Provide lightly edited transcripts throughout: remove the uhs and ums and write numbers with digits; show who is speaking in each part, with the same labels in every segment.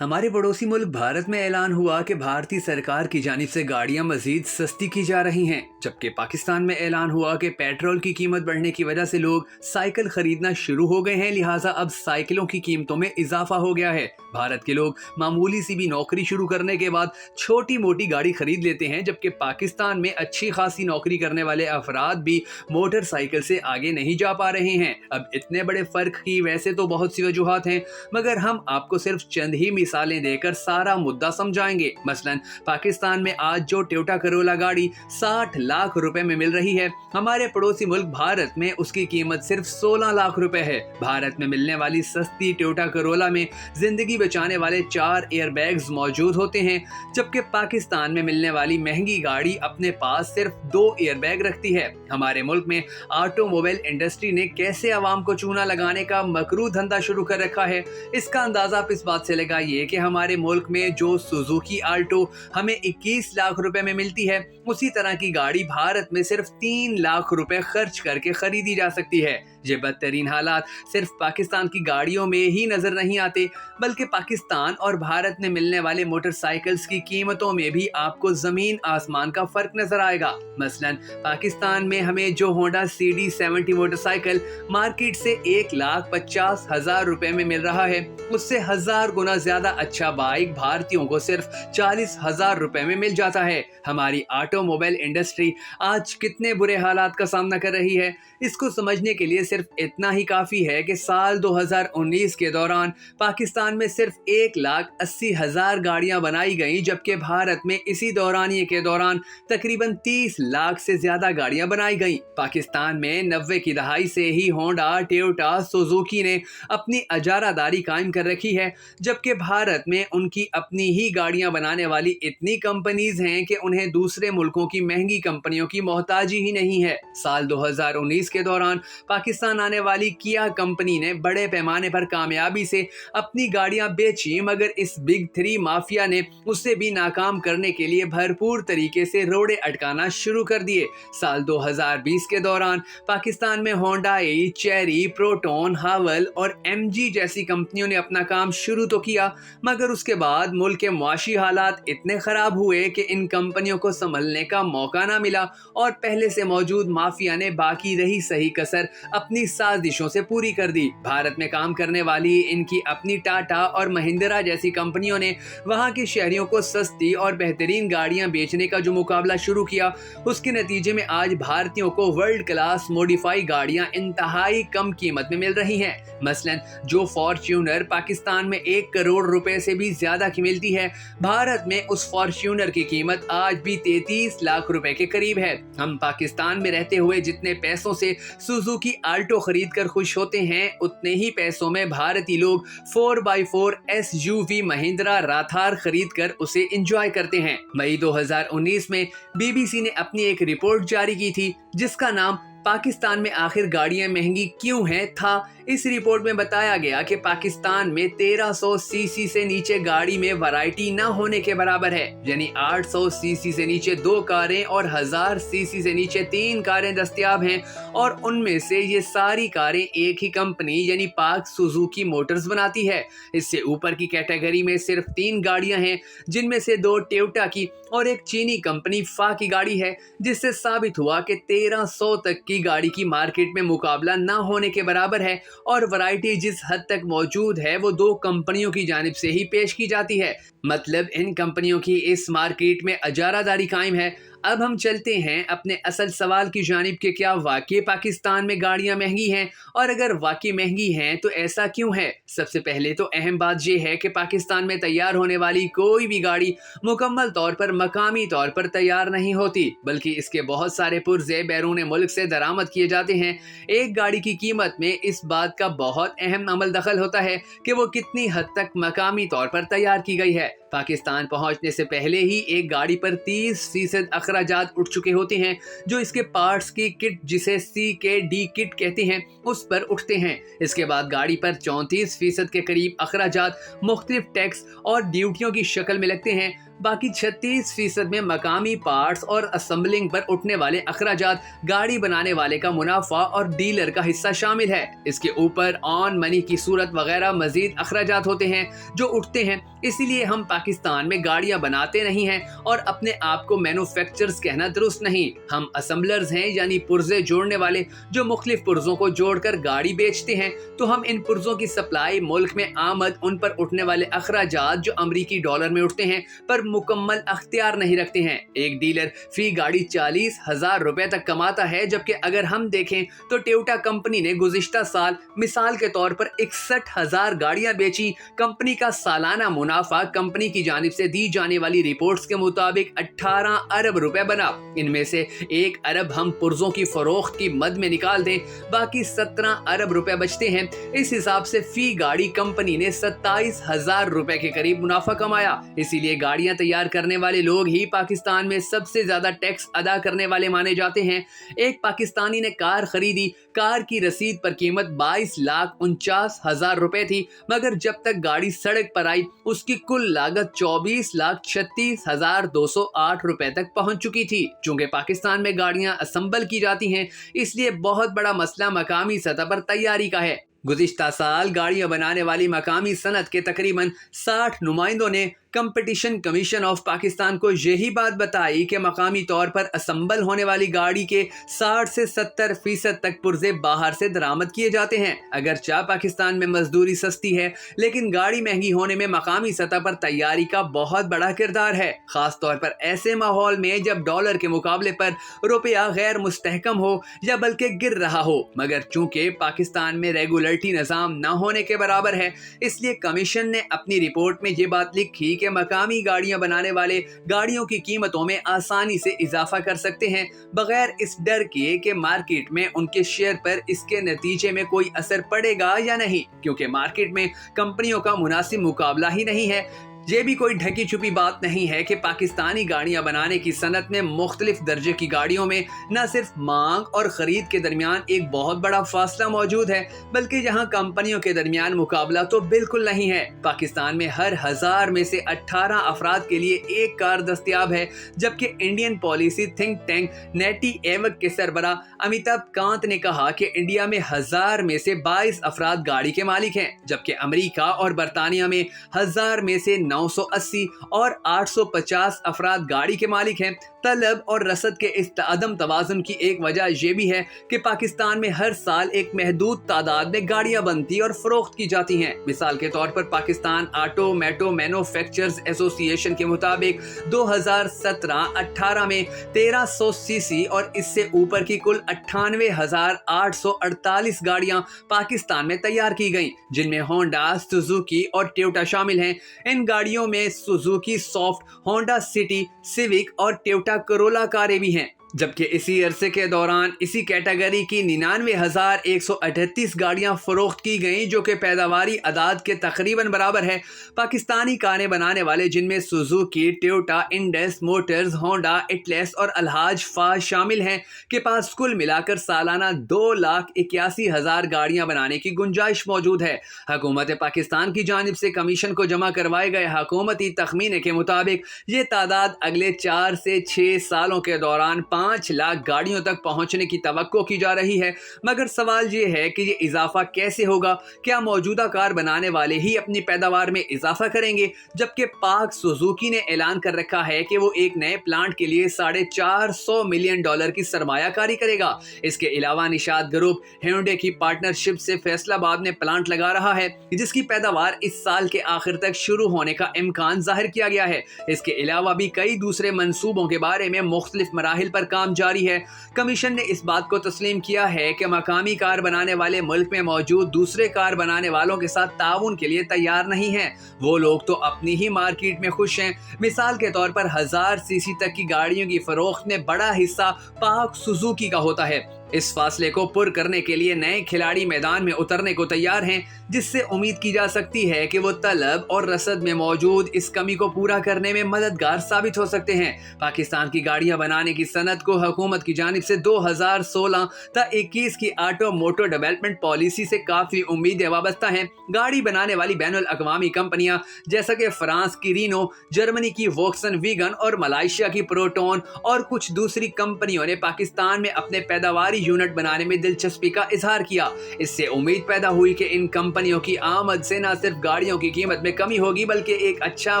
Speaker 1: हमारे पड़ोसी मुल्क भारत में ऐलान हुआ कि भारतीय सरकार की जानिब से गाड़ियां मजीद सस्ती की जा रही हैं, जबकि पाकिस्तान में ऐलान हुआ कि पेट्रोल की कीमत बढ़ने की वजह से लोग साइकिल खरीदना शुरू हो गए हैं, लिहाजा अब साइकिलों की कीमतों में इजाफा हो गया है। भारत के लोग मामूली सी भी नौकरी शुरू करने के बाद छोटी मोटी गाड़ी खरीद लेते हैं, जबकि पाकिस्तान में अच्छी खासी नौकरी करने वाले अफराद भी मोटरसाइकिल से आगे नहीं जा पा रहे हैं। अब इतने बड़े फर्क की वैसे तो बहुत सी वजूहात हैं, मगर हम आपको सिर्फ चंद ही मिसालें देकर सारा मुद्दा समझाएंगे। मसलन पाकिस्तान में आज जो टोयोटा करोला गाड़ी 60 लाख रुपए में मिल रही है, हमारे पड़ोसी मुल्क भारत में उसकी कीमत सिर्फ 16 लाख रुपए है। भारत में मिलने वाली सस्ती टोयोटा करोला में जिंदगी बचाने वाले 4 एयरबैग्स मौजूद होते हैं, जबकि पाकिस्तान में मिलने वाली महंगी गाड़ी अपने पास सिर्फ 2 एयरबैग रखती है। हमारे मुल्क में ऑटोमोबाइल इंडस्ट्री ने कैसे आवाम को चूना लगाने का मकरू धंधा शुरू कर रखा है, इसका अंदाजा इस बात से लगाइए कि हमारे मुल्क में जो सुजुकी आल्टो हमें 21 लाख रुपए में मिलती है, उसी तरह की गाड़ी भारत में सिर्फ 3 लाख रुपए खर्च करके खरीदी जा सकती है। ये बदतरीन हालात सिर्फ पाकिस्तान की गाड़ियों में ही नजर नहीं आते, बल्कि पाकिस्तान और भारत में मिलने वाले मोटरसाइकिल्स की कीमतों में भी आपको जमीन आसमान का फर्क नजर आएगा। मसलन पाकिस्तान में हमें जो होंडा CD70 मोटरसाइकिल मार्केट से 1,50,000 रुपए में मिल रहा है, उससे 1000 गुना ज्यादा अच्छा बाइक भारतीयों को सिर्फ 40,000 रुपए में मिल जाता है। हमारी ऑटोमोबाइल इंडस्ट्री आज कितने बुरे हालात का सामना कर रही है, इसको समझने के लिए सिर्फ इतना ही काफी है कि साल 2019 के दौरान पाकिस्तान में सिर्फ 1,80,000 गाड़ियां बनाई गईं, जबकि भारत में इसी दौरानिये के दौरान तकरीबन 30 लाख से ज्यादा गाड़ियां बनाई गईं। पाकिस्तान में 90 की दहाई से ही होंडा, टोयोटा, सुजुकी ने अपनी अजारादारी कायम कर रखी है, जबकि भारत में उनकी अपनी ही गाड़ियां बनाने वाली इतनी कंपनीज हैं कि उन्हें दूसरे मुल्कों की महंगी कंपनियों की मोहताजी ही नहीं है। साल 2019 के दौरान पाकिस्तान आने वाली किया कंपनी ने बड़े पैमाने पर कामयाबी से अपनी गाड़ियां बेची, मगर इस बिग 3 माफिया ने उसे भी नाकाम करने के लिए भरपूर तरीके से रोड़े अटकाना शुरू कर दिए। साल 2020 के दौरान पाकिस्तान में होंडाई, चेरी, प्रोटोन, हावल और MG जैसी कंपनियों ने अपना काम शुरू तो किया, मगर उसके बाद मुल्क के मुआशी हालात इतने खराब हुए कि इन कंपनियों को संभलने का मौका ना मिला और पहले से मौजूद माफिया ने बाकी रही सही कसर अपनी साजिशों से पूरी कर दी। भारत में काम करने वाली इनकी अपनी टाटा और महिंद्रा जैसी कंपनियों ने वहां के शहरियों को सस्ती और बेहतरीन गाड़ियां बेचने का जो मुकाबला शुरू किया, उसके नतीजे में आज भारतीयों को वर्ल्ड क्लास मॉडिफाई गाड़ियां इंतहाई कम कीमत में मिल रही हैं। मसलन जो फॉर्च्यूनर पाकिस्तान में 1 करोड़ रुपए से भी ज्यादा की मिलती है, भारत में उस फॉर्च्यूनर की कीमत आज भी 33 लाख रुपए के करीब है। हम पाकिस्तान में रहते हुए जितने पैसों से सुजुकी आल्टो खरीद कर खुश होते हैं, उतने ही पैसों में भारतीय लोग 4x4 SUV महिंद्रा राथार खरीद कर उसे एंजॉय करते हैं। मई 2019 में BBC ने अपनी एक रिपोर्ट जारी की थी, जिसका नाम पाकिस्तान में आखिर गाड़ियां महंगी क्यों हैं था। इस रिपोर्ट में बताया गया कि पाकिस्तान में 1300 सीसी से नीचे गाड़ी में वैरायटी न होने के बराबर है, यानी 800 सीसी से नीचे 2 कारें और 1000 सीसी से नीचे 3 कारें दस्तयाब हैं, और उनमें से ये सारी कारें एक ही कंपनी यानी पाक सुजुकी मोटर्स बनाती है। इससे ऊपर की कैटेगरी में सिर्फ 3 गाड़ियां हैं, जिनमें से 2 टोयोटा की और एक चीनी कंपनी फा की गाड़ी है, जिससे साबित हुआ कि 1300 तक की गाड़ी की मार्केट में मुकाबला न होने के बराबर है, और वैरायटी जिस हद तक मौजूद है वो 2 कंपनियों की जानिब से ही पेश की जाती है। मतलब इन कंपनियों की इस मार्केट में अजारादारी कायम है। अब हम चलते हैं अपने असल सवाल की जानिब कि क्या वाकई पाकिस्तान में गाड़ियां महंगी हैं, और अगर वाकई महंगी हैं तो ऐसा क्यों है। सबसे पहले तो अहम बात यह है कि पाकिस्तान में तैयार होने वाली कोई भी गाड़ी मुकम्मल तौर पर मकामी तौर पर तैयार नहीं होती, बल्कि इसके बहुत सारे पुर्जे बैरून मुल्क से दरामद किए जाते हैं। एक गाड़ी की कीमत में इस बात का बहुत अहम अमल दखल होता है कि वो कितनी हद तक मकामी तौर पर तैयार की गई है। पाकिस्तान पहुंचने से पहले ही एक गाड़ी पर 30% अखराजात उठ चुके होते हैं, जो इसके पार्ट्स की किट, जिसे CKD किट कहते हैं, उस पर उठते हैं। इसके बाद गाड़ी पर 34% के करीब अखराजात मुख्तलिफ टैक्स और ड्यूटियों की शक्ल में लगते हैं। बाकी 36% में मकामी पार्ट्स और असेंबलिंग पर उठने वाले अखराजात, गाड़ी बनाने वाले का मुनाफा और डीलर का हिस्सा शामिल है। इसके ऊपर ऑन मनी की सूरत वगैरह मजीद अखराजात होते हैं जो उठते हैं। इसीलिए हम पाकिस्तान में गाड़ियां बनाते नहीं हैं और अपने आप को मैन्युफैक्चरर्स कहना दुरुस्त नहीं। हम असेंबलर्स हैं, यानी पुर्जे जोड़ने वाले जो मुख्तलिफ पुर्जों को जोड़कर गाड़ी बेचते हैं। तो हम इन पुर्जों की सप्लाई, मुल्क में आमद, उन पर उठने वाले अखराजात जो अमरीकी डॉलर में उठते हैं पर मुकम्मल अख्तियार नहीं रखते हैं। एक डीलर फी गाड़ी 40,000 रुपए तक कमाता है, जबकि अगर हम देखें तो टोयोटा कंपनी ने गुज़िश्ता साल मिसाल के तौर पर 61,000 गाड़ियां बेची। कंपनी का सालाना मुनाफा कंपनी की जानिब से दी जाने वाली रिपोर्ट्स के मुताबिक 18 अरब रुपए बना। इनमें से 1 अरब हम पुर्जों की फरोख्त की मद में निकाल दें, बाकी 17 अरब रुपए बचते हैं। इस हिसाब से फी गाड़ी कंपनी ने 27,000 रुपए के करीब मुनाफा कमाया। इसीलिए गाड़ियां तैयार करने वाले लोग ही पाकिस्तान में सबसे ज्यादा टैक्स अदा करने वाले माने जाते हैं। एक पाकिस्तानी ने कार खरीदी। कार की रसीद पर कीमत 22,49,000 रुपए थी, मगर जब तक गाड़ी सड़क पर आई उसकी कुल लागत 24,36,208 रुपए तक पहुंच चुकी थी। चूंकि पाकिस्तान में गाड़ियां असेंबल की जाती हैं, इसलिए बहुत बड़ा मसला मकामी सतह पर तैयारी का है। गुज़िश्ता साल गाड़ियां बनाने वाली मकामी सनत के तकरीबन 60 नुमाइंदों ने कंपटीशन कमीशन ऑफ पाकिस्तान को यही बात बताई कि मकामी तौर पर असम्बल होने वाली गाड़ी के 60 से 70% तक पुर्जे बाहर से दरामद किए जाते हैं। अगरचे पाकिस्तान में मजदूरी सस्ती है, लेकिन गाड़ी महंगी होने में मकामी सतह पर तैयारी का बहुत बड़ा किरदार है, खास तौर पर ऐसे माहौल में जब डॉलर के मुकाबले पर रुपया गैर मुस्तहकम हो या बल्कि गिर रहा हो। मगर चूंकि पाकिस्तान में रेगुलेटरी निज़ाम न होने के बराबर है, इसलिए कमीशन ने अपनी रिपोर्ट में ये बात लिखी कि मकामी गाड़ियां बनाने वाले गाड़ियों की कीमतों में आसानी से इजाफा कर सकते हैं, बगैर इस डर के कि मार्केट में उनके शेयर पर इसके नतीजे में कोई असर पड़ेगा या नहीं, क्योंकि मार्केट में कंपनियों का मुनासिब मुकाबला ही नहीं है। ये भी कोई ढकी छुपी बात नहीं है कि पाकिस्तानी गाड़ियां बनाने की सनत में मुख्तलिफ दर्जे की गाड़ियों में न सिर्फ मांग और खरीद के दरमियान एक बहुत बड़ा फासला मौजूद है, बल्कि यहाँ कंपनियों के दरमियान मुकाबला तो बिल्कुल नहीं है। पाकिस्तान में हर 1000 में से 18 अफराद के लिए एक कार दस्तयाब है, जबकि इंडियन पॉलिसी थिंक टैंक नेटी एवक के सरबरा अमिताभ कांत ने कहा कि इंडिया में 1000 में से 22 अफराद गाड़ी के मालिक हैं, जबकि अमेरिका और बरतानिया में 1000 में से 980 और 850 अफराद गाड़ी के मालिक हैं। तलब और रसद के इस अदम तवाज़ुन की एक वजह यह भी है कि पाकिस्तान में हर साल एक महदूद तादाद में गाड़ियां बनती और फरोख्त की जाती हैं। मिसाल के तौर पर पाकिस्तान ऑटोमोटिव मैन्युफैक्चरर्स एसोसिएशन के मुताबिक 2017-18 में 1300 सीसी और इससे ऊपर की कुल 98,848 गाड़ियां पाकिस्तान में तैयार की गईं, जिनमें होंडा, सुजुकी और टोयोटा शामिल हैं। इन गाड़ियों में Suzuki soft, Honda city, civic और टोयोटा करोला कारें भी हैं। जबकि इसी अरसे के दौरान इसी कैटेगरी की 99,138 गाड़ियां फरोख्त की गईं, जो कि पैदावारी अदाद के तकरीबन बराबर है। पाकिस्तानी कारें बनाने वाले, जिनमें Suzuki, Toyota, Indus Motors, Honda, Atlas और अलहाज फाज शामिल हैं, के पास कुल मिलाकर सालाना 2,81,000 गाड़ियां बनाने की गुंजाइश मौजूद है। हुकूमत पाकिस्तान की जानिब से कमीशन को जमा करवाए गए हुकूमती तखमीने के मुताबिक ये तादाद अगले 4 से 6 सालों के दौरान 5 लाख गाड़ियों तक पहुंचने की तवक्को की जा रही है। मगर सवाल ये है कि ये इजाफा कैसे होगा? क्या मौजूदा कार बनाने वाले ही अपनी पैदावार में इजाफा करेंगे? जबकि पाक सुजुकी ने ऐलान कर रखा है कि वो एक नए प्लांट के लिए $450 मिलियन की सरमायाकारी करेगा। इसके अलावा निशात ग्रुप hyundai की पार्टनरशिप से फैसलाबाद में प्लांट लगा रहा है, जिसकी पैदावार इस साल के आखिर तक शुरू होने का इम्कान जाहिर किया गया है। इसके अलावा भी कई दूसरे मंसूबों के बारे में मुख्तलिफ मराहिल पर काम जारी है। कमीशन ने इस बात को तस्लीम किया है कि मकामी कार बनाने वाले मुल्क में मौजूद दूसरे कार बनाने वालों के साथ ताउन के लिए तैयार नहीं है। वो लोग तो अपनी ही मार्केट में खुश हैं। मिसाल के तौर पर 1000 सीसी तक की गाड़ियों की फरोख्त में बड़ा हिस्सा पाक सुजुकी का होता है। इस फासले को पुर करने के लिए नए खिलाड़ी मैदान में उतरने को तैयार हैं, जिससे उम्मीद की जा सकती है कि वो तलब और रसद में मौजूद इस कमी को पूरा करने में मददगार साबित हो सकते हैं। पाकिस्तान की गाड़ियां बनाने की सनत को हुकूमत की जानिब से 2016 ता 21 की ऑटो मोटर डेवलपमेंट पॉलिसी से काफी उम्मीदें वाबस्ता हैं। गाड़ी बनाने वाली बैनुल अक़वामी कंपनियां जैसा कि फ्रांस की रीनो, जर्मनी की वोक्सन वीगन और मलेशिया की प्रोटोन और कुछ दूसरी कंपनियों ने पाकिस्तान में अपने पैदावारी यूनिट बनाने में दिलचस्पी का इजहार किया। इससे उम्मीद पैदा हुई कि इन कंपनियों की आमद से न सिर्फ गाड़ियों की कीमत में कमी होगी बल्कि एक अच्छा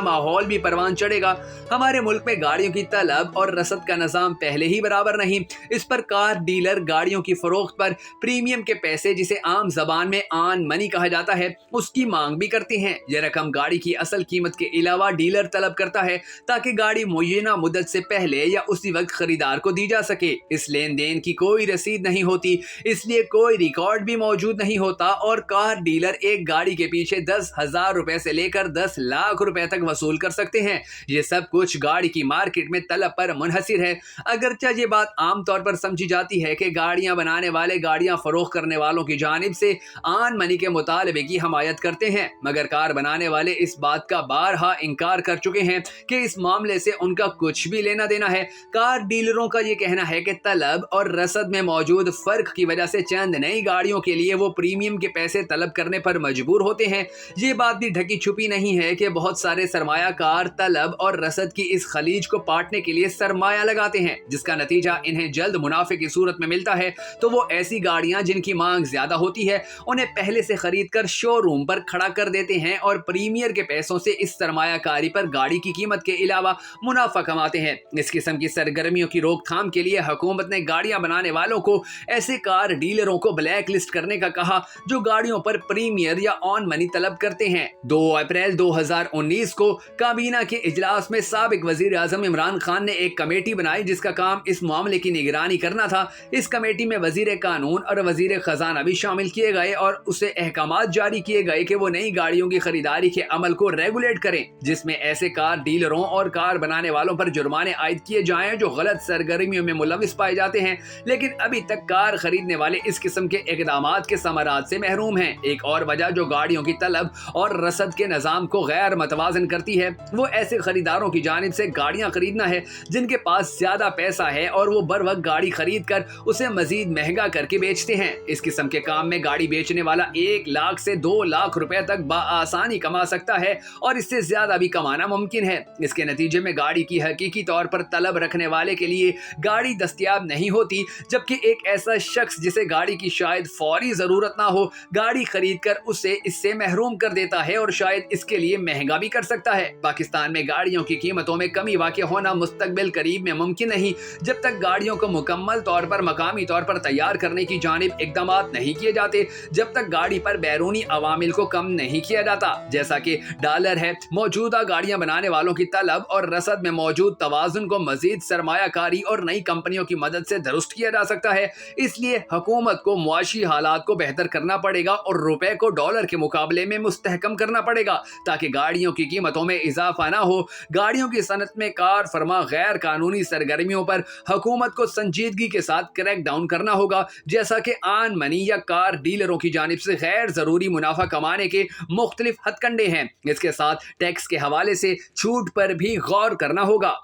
Speaker 1: माहौल भी परवान चढ़ेगा। हमारे मुल्क में गाड़ियों की तलब और रसद का निजाम पहले ही बराबर नहीं। इस पर कार डीलर गाड़ियों की फरोख्त पर प्रीमियम के पैसे, जिसे आम जबान में ऑन मनी कहा जाता है, उसकी मांग भी करते हैं। यह रकम गाड़ी की असल कीमत के अलावा डीलर तलब करता है ताकि गाड़ी मुय्यना मुद्दत से पहले या उसी वक्त खरीदार को दी जा सके। इस लेन देन की कोई रसीद नहीं होती, इसलिए कोई रिकॉर्ड भी मौजूद नहीं होता और कार डीलर एक गाड़ी के पीछे 10,000 रुपए से लेकर 10 लाख रुपए तक वसूल कर सकते हैं। ये सब कुछ गाड़ी की मार्केट में तलब पर मुनहसिर है। अगरचे ये बात आमतौर पर समझी जाती है कि गाड़ियां बनाने वाले गाड़ियां फरोख्त करने वालों की जानिब से आन मनी के मुतालबे की हमायत करते हैं, मगर कार बनाने वाले इस बात का बारहा इनकार कर चुके हैं कि इस मामले से उनका कुछ भी लेना देना है। कार डीलरों का ये कहना है कि तलब और रसद में मौजूद फर्क की वजह से चंद नई गाड़ियों के लिए वो प्रीमियम के पैसे तलब करने पर मजबूर होते हैं। ये बात भी ढकी छुपी नहीं है कि बहुत सारे सरमायाकार तलब और रसद की इस खलीज को पाटने के लिए सरमाया लगाते हैं, जिसका नतीजा इन्हें जल्द मुनाफे की सूरत में मिलता है। तो वो ऐसी गाड़ियां जिनकी मांग ज्यादा होती है उन्हें पहले से खरीद कर शोरूम पर खड़ा कर देते हैं और प्रीमियर के पैसों से इस सरमायाकारी पर गाड़ी की कीमत के अलावा मुनाफा कमाते हैं। इस किस्म की सरगर्मियों की रोकथाम के लिए हुकूमत ने गाड़ियां बनाने वालों को ऐसे कार डीलरों को ब्लैक लिस्ट करने का कहा जो गाड़ियों पर प्रीमियर या ऑन मनी तलब करते हैं। 2 अप्रैल 2019 को काबीना के इजलास में साबिक वजीर आजम इमरान खान ने एक कमेटी बनाई जिसका काम इस मामले की निगरानी करना था। इस कमेटी में वजीर कानून और वजीर खजाना भी शामिल किए गए और उसे अहकामात जारी किए गए कि वो नई गाड़ियों की खरीदारी के अमल को रेगुलेट करें, जिसमें ऐसे कार डीलरों और कार बनाने वालों पर जुर्माने आयद किए जाएं जो गलत सरगर्मियों में मुलविस पाए जाते हैं। लेकिन अभी तक कार खरीदने वाले इस किस्म के इकदामात के समरात से महरूम हैं। एक और वजह जो गाड़ियों की तलब और रसद के निजाम को गैर मतवाजन करती है वो ऐसे खरीदारों की जानिब से गाड़ियां खरीदना है जिनके पास ज्यादा पैसा है और वो बर वक्त गाड़ी खरीद कर उसे मजीद महंगा करके बेचते हैं। इस किस्म के काम में गाड़ी बेचने वाला 1 लाख से 2 लाख रुपए तक बाआसानी कमा सकता है और इससे ज्यादा भी कमाना मुमकिन है। इसके नतीजे में गाड़ी की हकीकी तौर पर तलब रखने वाले के लिए गाड़ी दस्तयाब नहीं होती, जबकि एक ऐसा शख्स जिसे गाड़ी की शायद फौरी जरूरत ना हो गाड़ी खरीद कर उसे इससे महरूम कर देता है और शायद इसके लिए महंगा भी कर सकता है। पाकिस्तान में गाड़ियों की कीमतों में कमी वाक़ई होना मुस्तकबिल करीब में मुमकिन नहीं जब तक गाड़ियों को मुकम्मल तौर पर मकामी तौर पर तैयार करने की जानिब इक़दामात नहीं किए जाते, जब तक गाड़ी पर बैरूनी अवामिल को कम नहीं किया जाता जैसा कि डॉलर है। मौजूदा गाड़ियां बनाने वालों की तलब और रसद में मौजूद तवाज़ुन को मजीद सरमायाकारी और नई कंपनियों की मदद से दुरुस्त किया जा सकता है। इसलिए हुकूमत को मुआशी हालात को बेहतर करना पड़ेगा और रुपए को डॉलर के मुकाबले में मुस्तहकम करना पड़ेगा ताकि गाड़ियों की कीमतों में इजाफा ना हो। गाड़ियों की सनत में कार फरमा गैर कानूनी सरगर्मियों पर हुकूमत को संजीदगी के साथ क्रैक डाउन करना होगा, जैसा कि आन मनी या कार डीलरों की जानिब से गैर जरूरी मुनाफा कमाने के मुख्तलिफ हथकंडे हैं। इसके साथ टैक्स के हवाले से छूट पर भी गौर करना होगा।